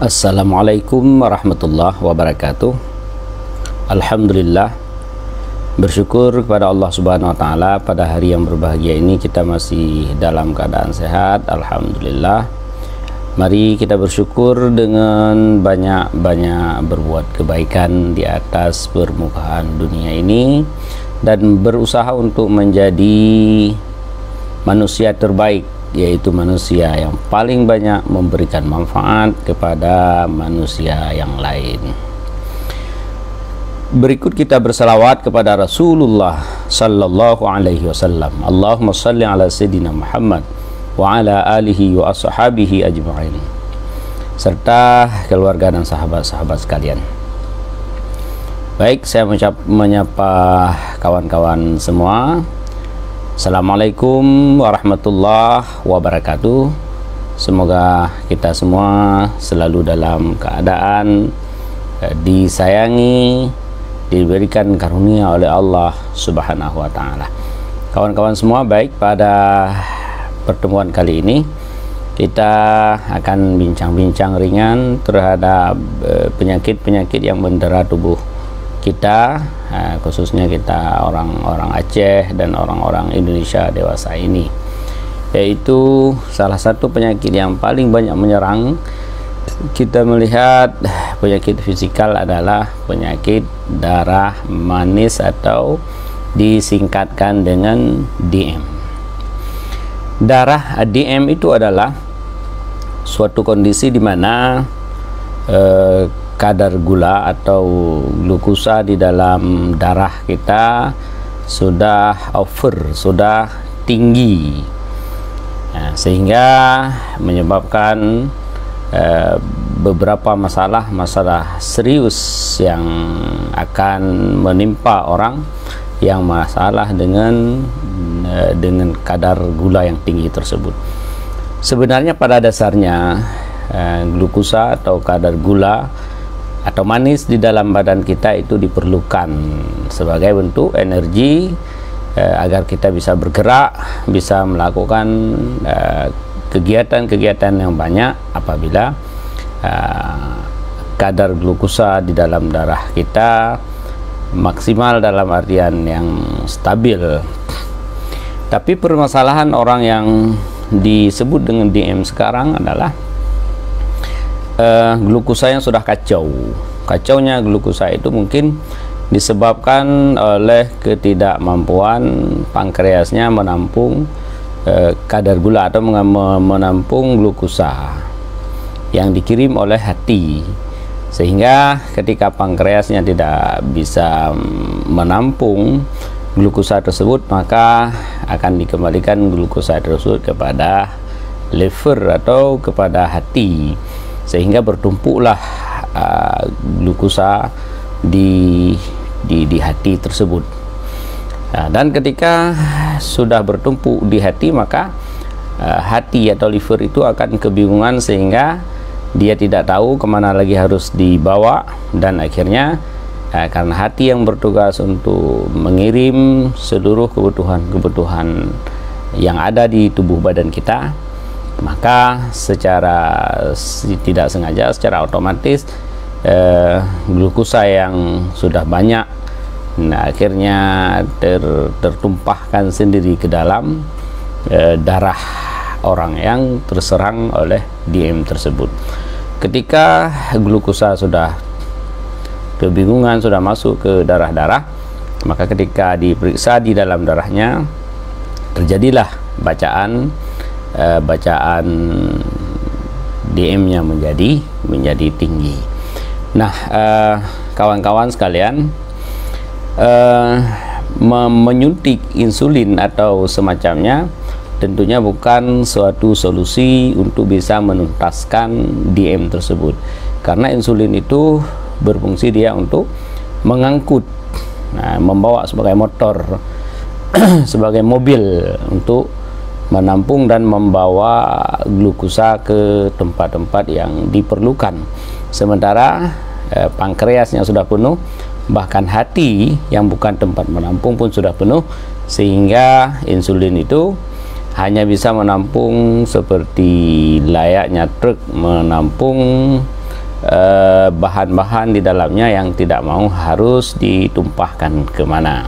Assalamualaikum warahmatullahi wabarakatuh. Alhamdulillah, bersyukur kepada Allah Subhanahu wa taala pada hari yang berbahagia ini kita masih dalam keadaan sehat. Alhamdulillah. Mari kita bersyukur dengan banyak-banyak berbuat kebaikan di atas permukaan dunia ini dan berusaha untuk menjadi manusia terbaik, yaitu manusia yang paling banyak memberikan manfaat kepada manusia yang lain. Berikut kita bersalawat kepada Rasulullah sallallahu alaihi wasallam. Allahumma salli ala sayyidina Muhammad wa ala alihi wa ashabihi ajma'in, serta keluarga dan sahabat-sahabat sekalian. Baik, saya menyapa kawan-kawan semua. Assalamualaikum warahmatullahi wabarakatuh. Semoga kita semua selalu dalam keadaan disayangi, diberikan karunia oleh Allah Subhanahu wa taala. Kawan-kawan semua, baik, pada pertemuan kali ini kita akan bincang-bincang ringan terhadap penyakit-penyakit yang mendera tubuh kita, khususnya kita orang-orang Aceh dan orang-orang Indonesia dewasa ini, yaitu salah satu penyakit yang paling banyak menyerang kita melihat penyakit fisikal adalah penyakit darah manis atau disingkatkan dengan DM. Darah DM itu adalah suatu kondisi di mana kadar gula atau glukosa di dalam darah kita sudah over, sudah tinggi, sehingga menyebabkan beberapa masalah serius yang akan menimpa orang yang masalah dengan kadar gula yang tinggi tersebut. Sebenarnya pada dasarnya glukosa atau kadar gula atau manis di dalam badan kita itu diperlukan sebagai bentuk energi agar kita bisa bergerak, bisa melakukan kegiatan-kegiatan yang banyak. Apabila kadar glukosa di dalam darah kita maksimal dalam artian yang stabil. Tapi permasalahan orang yang disebut dengan DM sekarang adalah glukosa yang sudah kacau. Kacaunya glukosa itu mungkin disebabkan oleh ketidakmampuan pankreasnya menampung kadar gula atau menampung glukosa yang dikirim oleh hati, sehingga ketika pankreasnya tidak bisa menampung glukosa tersebut, maka akan dikembalikan glukosa tersebut kepada liver atau kepada hati, sehingga bertumpuklah glukosa di hati tersebut. Dan ketika sudah bertumpuk di hati, maka hati atau liver itu akan kebingungan sehingga dia tidak tahu kemana lagi harus dibawa, dan akhirnya karena hati yang bertugas untuk mengirim seluruh kebutuhan yang ada di tubuh badan kita, maka secara tidak sengaja, secara otomatis glukosa yang sudah banyak akhirnya tertumpahkan sendiri ke dalam darah orang yang terserang oleh DM tersebut. Ketika glukosa sudah kebingungan, sudah masuk ke darah-darah, maka ketika diperiksa di dalam darahnya terjadilah bacaan DM-nya menjadi tinggi. Nah, kawan-kawan sekalian, menyuntik insulin atau semacamnya tentunya bukan suatu solusi untuk bisa menuntaskan DM tersebut, karena insulin itu berfungsi dia untuk mengangkut, membawa sebagai motor sebagai mobil untuk menampung dan membawa glukosa ke tempat-tempat yang diperlukan. Sementara pankreasnya sudah penuh, bahkan hati yang bukan tempat menampung pun sudah penuh, sehingga insulin itu hanya bisa menampung seperti layaknya truk menampung bahan-bahan di dalamnya yang tidak mau harus ditumpahkan kemana.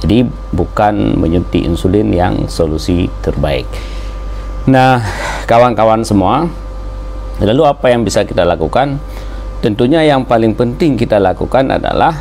Jadi bukan menyuntik insulin yang solusi terbaik. Nah, kawan-kawan semua, lalu apa yang bisa kita lakukan? Tentunya yang paling penting kita lakukan adalah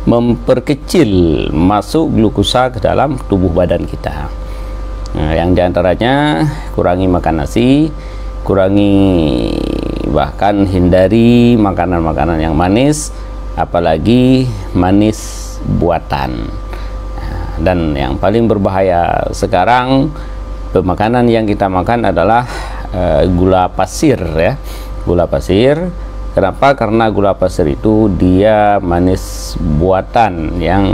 memperkecil masuk glukosa ke dalam tubuh badan kita. Nah, yang diantaranya kurangi makan nasi, kurangi bahkan hindari makanan-makanan yang manis, apalagi manis buatan. Dan yang paling berbahaya sekarang makanan yang kita makan adalah gula pasir, ya, gula pasir. Kenapa? Karena gula pasir itu dia manis buatan yang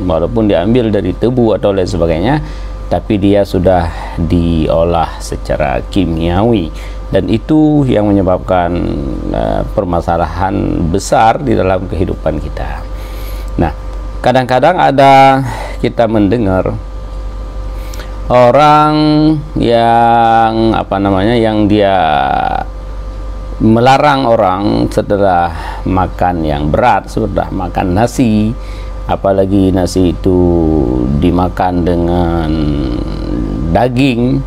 walaupun diambil dari tebu atau lain sebagainya, tapi dia sudah diolah secara kimiawi, dan itu yang menyebabkan permasalahan besar di dalam kehidupan kita. Nah, kadang-kadang ada kita mendengar orang yang yang dia melarang orang setelah makan yang berat, setelah makan nasi, apalagi nasi itu dimakan dengan daging,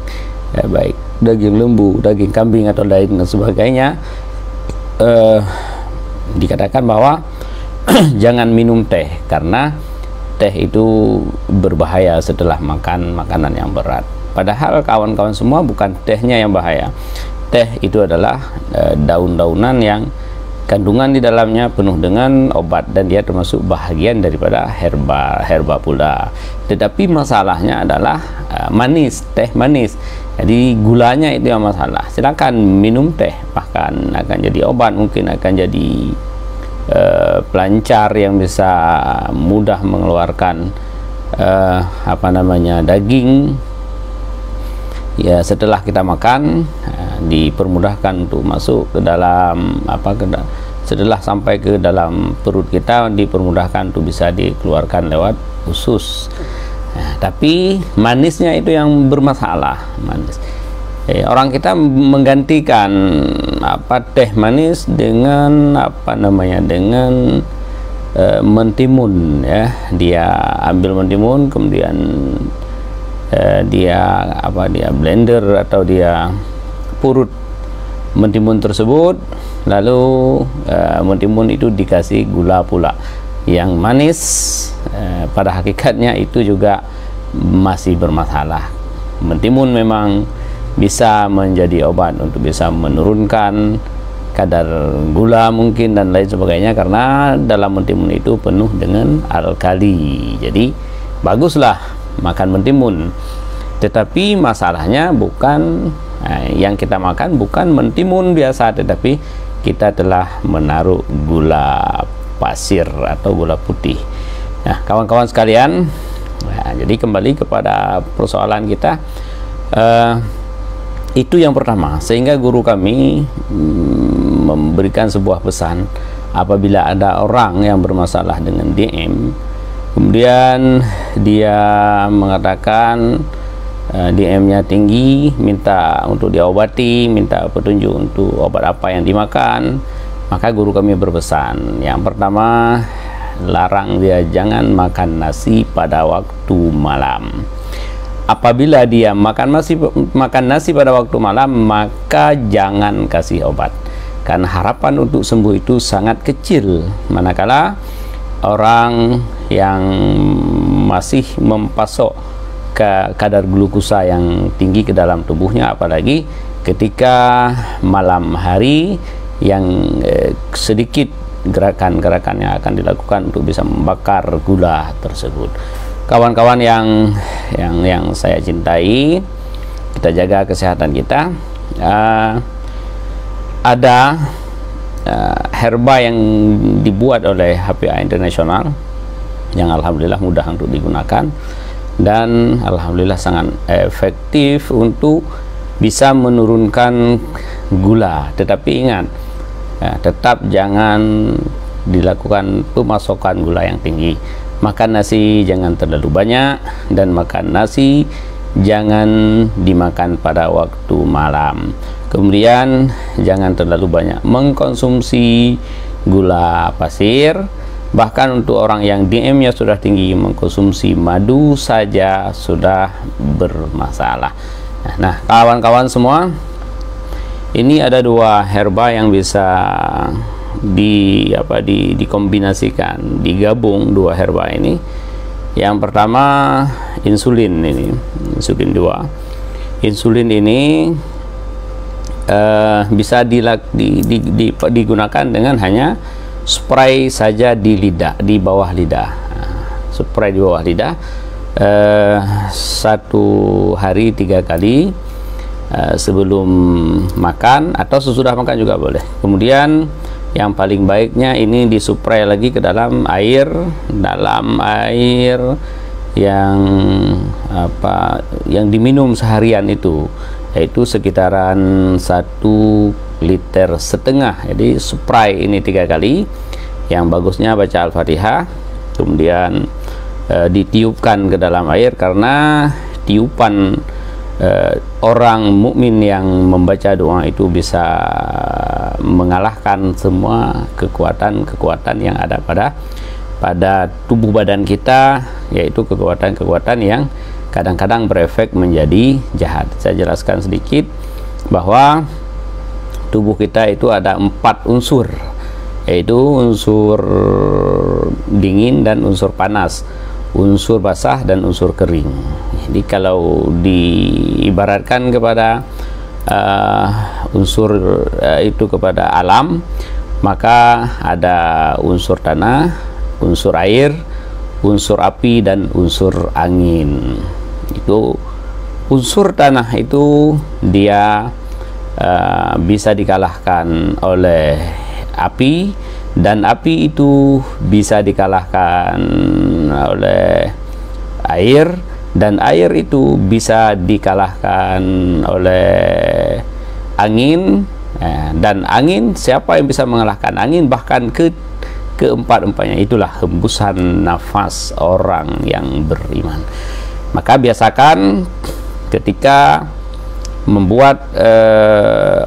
ya, baik daging lembu, daging kambing atau lain dan sebagainya. Dikatakan bahwa jangan minum teh karena teh itu berbahaya setelah makan makanan yang berat. Padahal kawan-kawan semua, bukan tehnya yang bahaya. Teh itu adalah daun-daunan yang kandungan di dalamnya penuh dengan obat, dan dia termasuk bahagian daripada herba pula. Tetapi masalahnya adalah manis, teh manis. Jadi gulanya itu yang masalah. Silakan minum teh, bahkan akan jadi obat, mungkin akan jadi pelancar yang bisa mudah mengeluarkan daging. Ya, setelah kita makan dipermudahkan untuk masuk ke dalam setelah sampai ke dalam perut kita, dipermudahkan untuk bisa dikeluarkan lewat usus. Nah, tapi manisnya itu yang bermasalah, manis. Orang kita menggantikan teh manis dengan dengan mentimun, ya. Dia ambil mentimun, kemudian dia blender atau dia purut mentimun tersebut, lalu mentimun itu dikasih gula pula yang manis. Pada hakikatnya itu juga masih bermasalah. Mentimun memang bisa menjadi obat untuk bisa menurunkan kadar gula mungkin dan lain sebagainya, karena dalam mentimun itu penuh dengan alkali. Jadi baguslah makan mentimun, tetapi masalahnya bukan yang kita makan bukan mentimun biasa, tetapi kita telah menaruh gula pasir atau gula putih. Nah, kawan-kawan sekalian, jadi kembali kepada persoalan kita, itu yang pertama. Sehingga guru kami memberikan sebuah pesan, apabila ada orang yang bermasalah dengan DM, kemudian dia mengatakan DM-nya tinggi, minta untuk diobati, minta petunjuk untuk obat apa yang dimakan, maka guru kami berpesan, yang pertama, larang dia jangan makan nasi pada waktu malam. Apabila dia makan nasi pada waktu malam, maka jangan kasih obat, karena harapan untuk sembuh itu sangat kecil, manakala orang yang masih mempasok ke kadar glukosa yang tinggi ke dalam tubuhnya, apalagi ketika malam hari yang sedikit gerakan-gerakan yang akan dilakukan untuk bisa membakar gula tersebut. Kawan-kawan yang saya cintai, kita jaga kesehatan kita. Ada herba yang dibuat oleh HPA International yang alhamdulillah mudah untuk digunakan dan alhamdulillah sangat efektif untuk bisa menurunkan gula. Tetapi ingat, tetap jangan dilakukan pemasokan gula yang tinggi. Makan nasi jangan terlalu banyak, dan makan nasi jangan dimakan pada waktu malam. Kemudian jangan terlalu banyak mengkonsumsi gula pasir. Bahkan untuk orang yang DM-nya sudah tinggi, mengkonsumsi madu saja sudah bermasalah. Nah, kawan-kawan semua, ini ada dua herba yang bisa dikombinasikan, digabung dua herba ini. Yang pertama insulin, ini insulin 2. Insulin ini bisa digunakan dengan hanya spray saja di lidah, di bawah lidah. Spray di bawah lidah 1 hari 3 kali sebelum makan atau sesudah makan juga boleh. Kemudian yang paling baiknya ini disuplai lagi ke dalam air yang diminum seharian itu, yaitu sekitaran 1,5 liter. Jadi spray ini 3 kali. Yang bagusnya baca Al-Fatihah, kemudian ditiupkan ke dalam air, karena tiupan orang mukmin yang membaca doa itu bisa mengalahkan semua kekuatan yang ada pada tubuh badan kita, yaitu kekuatan yang kadang-kadang berefek menjadi jahat. Saya jelaskan sedikit bahwa tubuh kita itu ada 4 unsur, yaitu unsur dingin dan unsur panas, unsur basah dan unsur kering. Jadi kalau diibaratkan kepada unsur itu kepada alam, maka ada unsur tanah, unsur air, unsur api, dan unsur angin. Itu unsur tanah itu dia bisa dikalahkan oleh api, dan api itu bisa dikalahkan oleh air, dan air itu bisa dikalahkan oleh angin, dan angin, siapa yang bisa mengalahkan angin? Bahkan keempat-empatnya. Itulah hembusan nafas orang yang beriman. Maka biasakan ketika membuat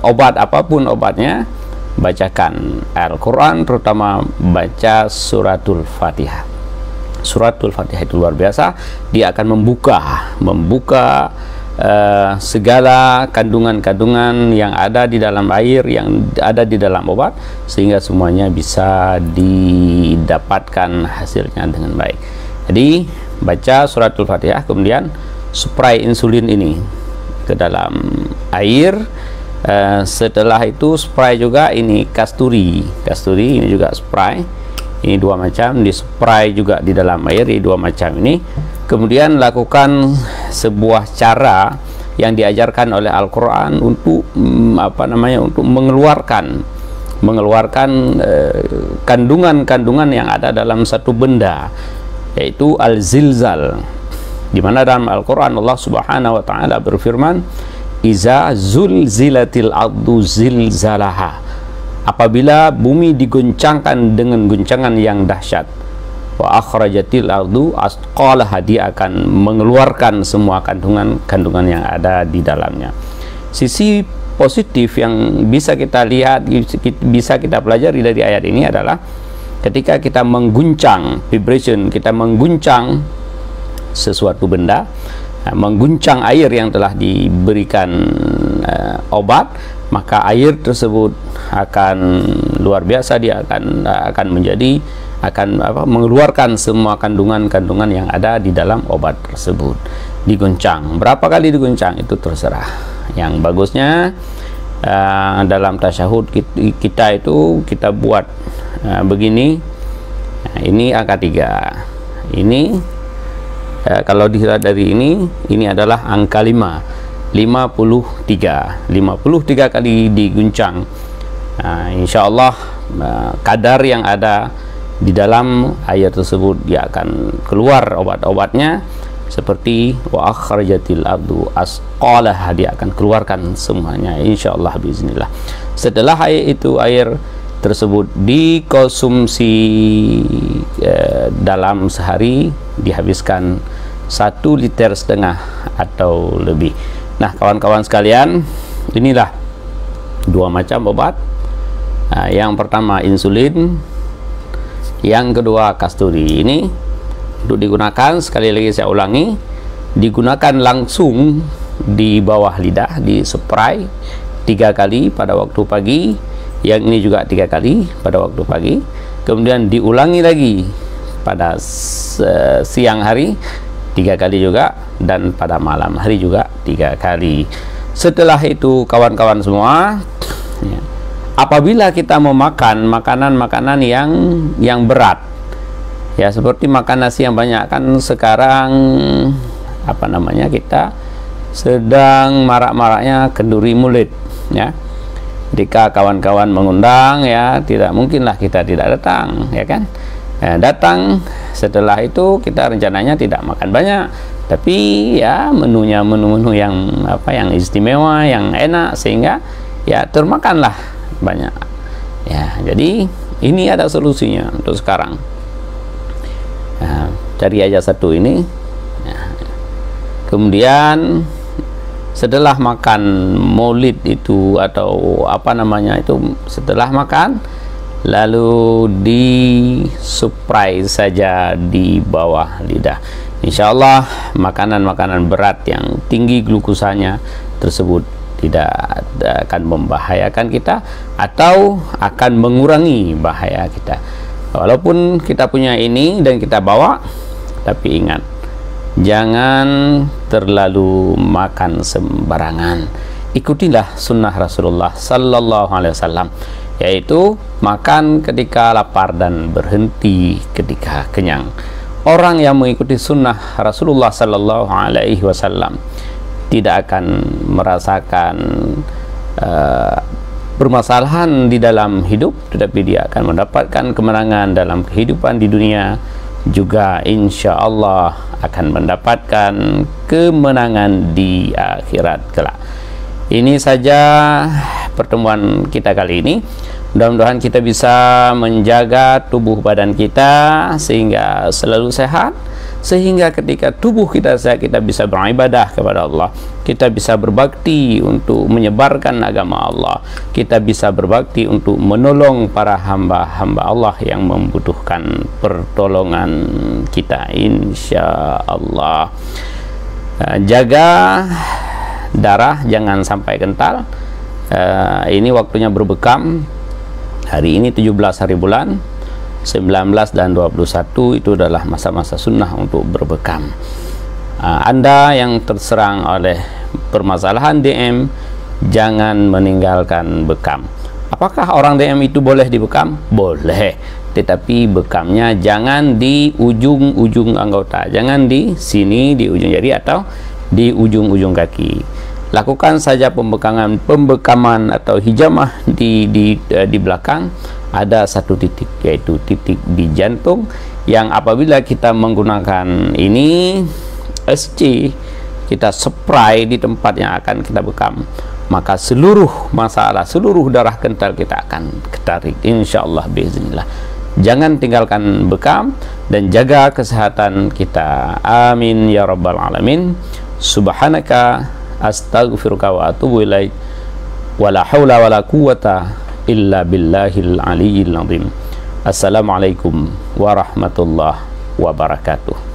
obat, apapun obatnya, bacakan Al-Quran, terutama baca suratul Fatihah. Suratul Fatihah itu luar biasa. Dia akan membuka segala kandungan-kandungan yang ada di dalam air, yang ada di dalam obat, sehingga semuanya bisa didapatkan hasilnya dengan baik. Jadi baca suratul Fatihah, kemudian spray insulin ini ke dalam air. Setelah itu spray juga ini kasturi ini juga spray, ini 2 macam, di spray juga di dalam air, ini 2 macam ini. Kemudian lakukan sebuah cara yang diajarkan oleh Al-Quran untuk untuk mengeluarkan kandungan-kandungan yang ada dalam satu benda, yaitu al-zilzal, di mana dalam Al-Quran Allah Subhanahu wa taala berfirman, iza zulzilatil ardu zilzalaha, apabila bumi diguncangkan dengan guncangan yang dahsyat, wa akhrajatil ardu asqalaha, dia akan mengeluarkan semua kandungan yang ada di dalamnya. Sisi positif yang bisa kita lihat, bisa kita pelajari dari ayat ini adalah ketika kita mengguncang vibration, kita mengguncang sesuatu benda, mengguncang air yang telah diberikan obat, maka air tersebut akan luar biasa, dia akan mengeluarkan semua kandungan-kandungan yang ada di dalam obat tersebut. Diguncang, berapa kali diguncang itu terserah. Yang bagusnya dalam tasyahud kita itu kita buat begini. Ini angka 3, ini kalau dilihat dari ini adalah angka 5, 53 kali diguncang. Insya Allah kadar yang ada di dalam air tersebut, dia akan keluar obat-obatnya, seperti wa akhrajatil ardu asqalaha, dia akan keluarkan semuanya insyaallah biiznillah. Setelah air tersebut dikonsumsi dalam sehari, dihabiskan 1,5 liter atau lebih. Nah, kawan-kawan sekalian, inilah 2 macam obat. Yang pertama insulin, yang kedua kasturi. Ini untuk digunakan, sekali lagi saya ulangi, digunakan langsung di bawah lidah, di spray 3 kali pada waktu pagi, yang ini juga 3 kali pada waktu pagi, kemudian diulangi lagi pada siang hari 3 kali juga, dan pada malam hari juga 3 kali. Setelah itu kawan-kawan semua, ya, apabila kita mau makan makanan-makanan yang berat, ya seperti makan nasi yang banyak, kan sekarang apa namanya, kita sedang marak-maraknya kenduri mulut, ya. Jika kawan-kawan mengundang, ya tidak mungkinlah kita tidak datang, ya kan. Datang, setelah itu kita rencananya tidak makan banyak, tapi ya menunya menu-menu yang yang istimewa, yang enak, sehingga ya termakanlah banyak. Ya, jadi ini ada solusinya untuk sekarang. Cari aja satu ini. Kemudian setelah makan maulid itu, atau apa namanya itu, setelah makan lalu disupply saja di bawah lidah. Insya Allah makanan-makanan berat yang tinggi glukosanya tersebut tidak akan membahayakan kita atau akan mengurangi bahaya kita. Walaupun kita punya ini dan kita bawa, tapi ingat, jangan terlalu makan sembarangan. Ikutilah sunnah Rasulullah Sallallahu Alaihi Wasallam, yaitu makan ketika lapar dan berhenti ketika kenyang. Orang yang mengikuti sunnah Rasulullah Sallallahu Alaihi Wasallam tidak akan merasakan permasalahan di dalam hidup, tetapi dia akan mendapatkan kemenangan dalam kehidupan di dunia, juga insya Allah akan mendapatkan kemenangan di akhirat kelak. Ini saja pertemuan kita kali ini. Mudah-mudahan kita bisa menjaga tubuh badan kita sehingga selalu sehat, sehingga ketika tubuh kita sehat, kita bisa beribadah kepada Allah, kita bisa berbakti untuk menyebarkan agama Allah, kita bisa berbakti untuk menolong para hamba-hamba Allah yang membutuhkan pertolongan kita, insya Allah. Jaga darah, jangan sampai kental. Ini waktunya berbekam. Hari ini 17 hari bulan, 19 dan 21 itu adalah masa-masa sunnah untuk berbekam. Anda yang terserang oleh permasalahan DM, jangan meninggalkan bekam. Apakah orang DM itu boleh dibekam? Boleh, tetapi bekamnya jangan di ujung-ujung anggota, jangan di sini, di ujung jari atau di ujung-ujung kaki. Lakukan saja pembekaman atau hijamah di belakang. Ada satu titik, yaitu titik di jantung, yang apabila kita menggunakan ini SC, kita spray di tempat yang akan kita bekam, maka seluruh masalah, seluruh darah kental kita akan ketarik, insya Allah biiznillah. Jangan tinggalkan bekam dan jaga kesehatan kita. Amin ya rabbal alamin. Subhanaka astaghfiruka wa atubu ilaik, wala haula wala quwata illa billahil aliyyil azim. Assalamualaikum warahmatullahi wabarakatuh.